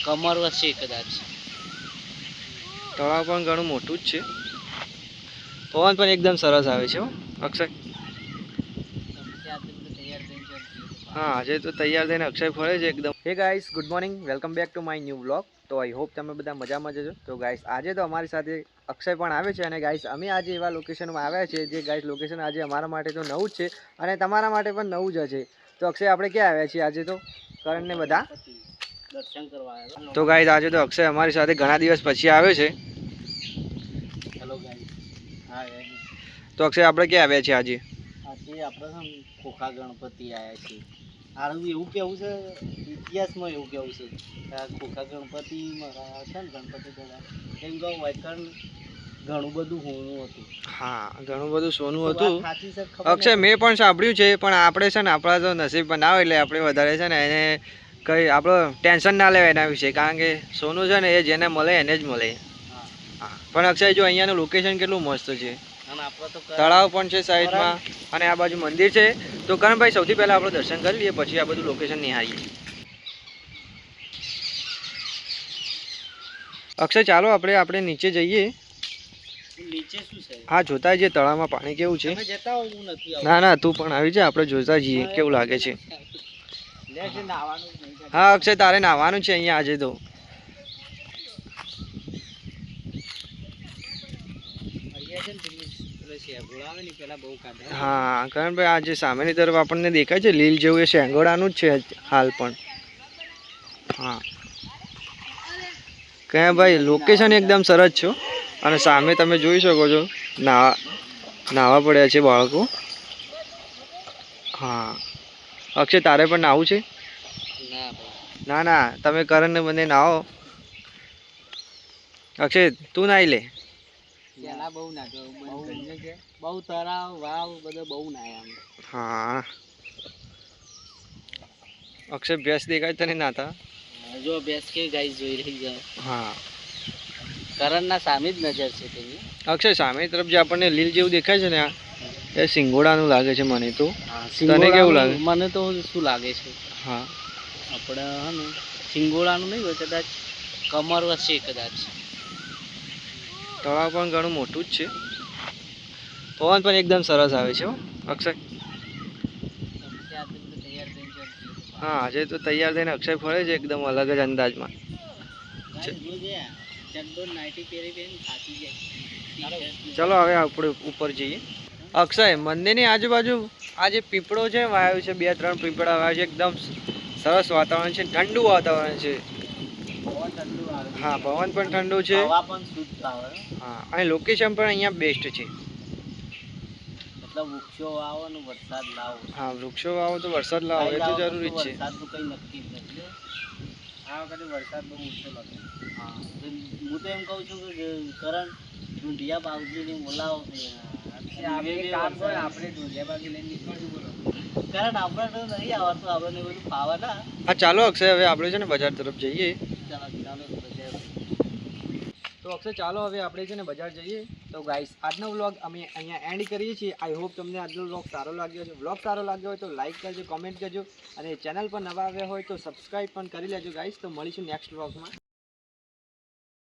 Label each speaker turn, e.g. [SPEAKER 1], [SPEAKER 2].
[SPEAKER 1] કમર વચ્ચે કદાચ.
[SPEAKER 2] તળાવ પણ ઘણું મોટું જ છે. પવન પણ એકદમ સરસ આવે છે અક્ષય. હા, આજે તો તૈયાર થઈને અક્ષય ફરે છે એકદમ. હે guys, good morning, welcome back to my new vlog. તો આઈ હોપ તમે બધા મજામાં જજો. તો ગાઈસ, આજે તો અમારી સાથે અક્ષય પણ આવે છે અને ગાઈસ અમે આજે એવા લોકેશનમાં આવ્યા છે જે ગાઈસ લોકેશન આજે અમારા માટે તો નવું જ છે અને તમારા માટે પણ નવું જ હશે. તો અક્ષય, આપણે ક્યાં આવ્યા છીએ આજે? તો કરણને બધા
[SPEAKER 1] દર્શન કરવા આવ્યા.
[SPEAKER 2] તો ગાઈસ, આજે તો અક્ષય અમારી સાથે ઘણા દિવસ પછી આવ્યો છે.
[SPEAKER 1] Hello guys. હા,
[SPEAKER 2] તો અક્ષય, આપણે ક્યાં આવ્યા છીએ આજે?
[SPEAKER 1] આજે આપણે ખોખા ગણપતિ આવ્યા છીએ. આનું એવું કેવું છે, ઇતિહાસમાં એવું કેવું છે કે આ ખોખા ગણપતિ છે ને, ગણપતિ દાદા એમ કહું વૈકણ ઘણું બધું હોનું હતું.
[SPEAKER 2] હા, ઘણું બધું સોનું હતું. અક્ષય, મેં પણ સાંભળ્યું છે, પણ આપણે છે ને આપણા તો નસીબ બનાવે એટલે આપણે વધારે છે ને એને કઈ આપણો ટેન્શન ના લેવાય એના વિશે, કારણ કે સોનું છે ને એ જેને મળે એને જ મળે. હા, પણ અક્ષય જો અહીંયાનું લોકેશન કેટલું મસ્ત છે. તળાવ પણ છે સાઈડમાં અને આ બાજુ મંદિર છે. તો કરણભાઈ, સૌથી પહેલા આપણે દર્શન કરી લઈએ, પછી આ બધું લોકેશન નિહાળીએ. અક્ષય, ચાલો આપણે નીચે જઈએ.
[SPEAKER 1] નીચે શું છે?
[SPEAKER 2] હા, જોતા જઈએ તળાવમાં પાણી કેવું છે.
[SPEAKER 1] તમે જતા હો, હું નથી આવતો.
[SPEAKER 2] ના ના, તું પણ આવી જા, આપણે જોતા જઈએ કેવું લાગે છે. હા અક્ષય, તારે નાહવાનું છે અહીંયા આજે તો. હા કરણભાઈ, આજે સામેની તરફ આપણને દેખાય છે લીલ જેવું, એ શેંગોડાનું જ છે હાલ પણ. હા કયા ભાઈ, લોકેશન એકદમ સરસ છે અને સામે તમે જોઈ શકો છો નાવા પડ્યા છે બાળકો. હા અક્ષય, તારે પણ નાવું છે? ના ના, તમે કરણ ને બંને નાવો. અક્ષય, તું નાઈ લે.
[SPEAKER 1] બહુ તરાવ વાવ બધો બહુ નાયા.
[SPEAKER 2] હા અક્ષય, ભેંસ દેખાય તને નાતા?
[SPEAKER 1] જો ભેંસ કે ગાય જોઈ રહી છે.
[SPEAKER 2] હા,
[SPEAKER 1] કરણના સામે જ નજર છે તેની.
[SPEAKER 2] અક્ષય, સામે તરફ જે આપણને લીલ જેવું દેખાય છે ને, એ સિંગોડાનું લાગે છે મને તો. તને કેવું લાગે?
[SPEAKER 1] મને તો શું લાગે છે,
[SPEAKER 2] હા,
[SPEAKER 1] આપણે હે ને સિંગોડાનું નહીં હોય, કદાચ કમર વચ્ચે કદાચ.
[SPEAKER 2] તળાવ પણ ઘણું મોટું જ છે. પવન પણ એકદમ સરસ આવે છે અક્ષય. હા, આજે તો તૈયાર થઈને અક્ષય ફરે છે એકદમ અલગ જ અંદાજમાં. ચલો હવે આપણે ઉપર જઈએ. અક્ષય, મંદિરની આજુબાજુ આ જે પીપળો છે વાયો છે, 2-3 પીપળા વાયા છે, એકદમ સરસ વાતાવરણ છે, ઠંડુ વાતાવરણ છે. હા, પવન પણ ઠંડુ છે. હા, અને લોકેશન પણ અહીંયા બેસ્ટ છે.
[SPEAKER 1] મતલબ વૃક્ષો વાવો ને વરસાદ લાવો.
[SPEAKER 2] હા, વૃક્ષો વાવો તો વરસાદ લાવો, એ તો જરૂરી જ છે.
[SPEAKER 1] વરસાદનું કઈ નક્કી જ નથી. આ વખતે વરસાદ બહુ ઓછો લાગે. હા, હું તો એમ કહું છું કે કરણ ઢૂંઢિયા બાવજીને બોલાવો. આપણે ઢૂંઢિયા બાવજી લઈને નીકળશું. બોલો કારણ આપણે તો નહીં આવડતું, આપણને બધું ફાવે ના.
[SPEAKER 2] હા ચાલો અક્ષય, હવે આપણે છે ને બજાર તરફ જઈએ. તો અક્ષય, ચાલો હવે આપણે છે ને બજાર જઈએ. તો ગાઈસ, આજનો વ્લોગ અમે અહીંયા એન્ડ કરીએ છીએ. આઈ હોપ તમને આજનો વ્લોગ સારો લાગ્યો છે. વ્લોગ સારો લાગ્યો હોય તો લાઈક કરજો, કોમેન્ટ કરજો અને ચેનલ પર નવા આવ્યા હોય તો સબસ્ક્રાઈબ પણ કરી લેજો ગાઈસ. તો મળીશું નેક્સ્ટ વ્લોગમાં.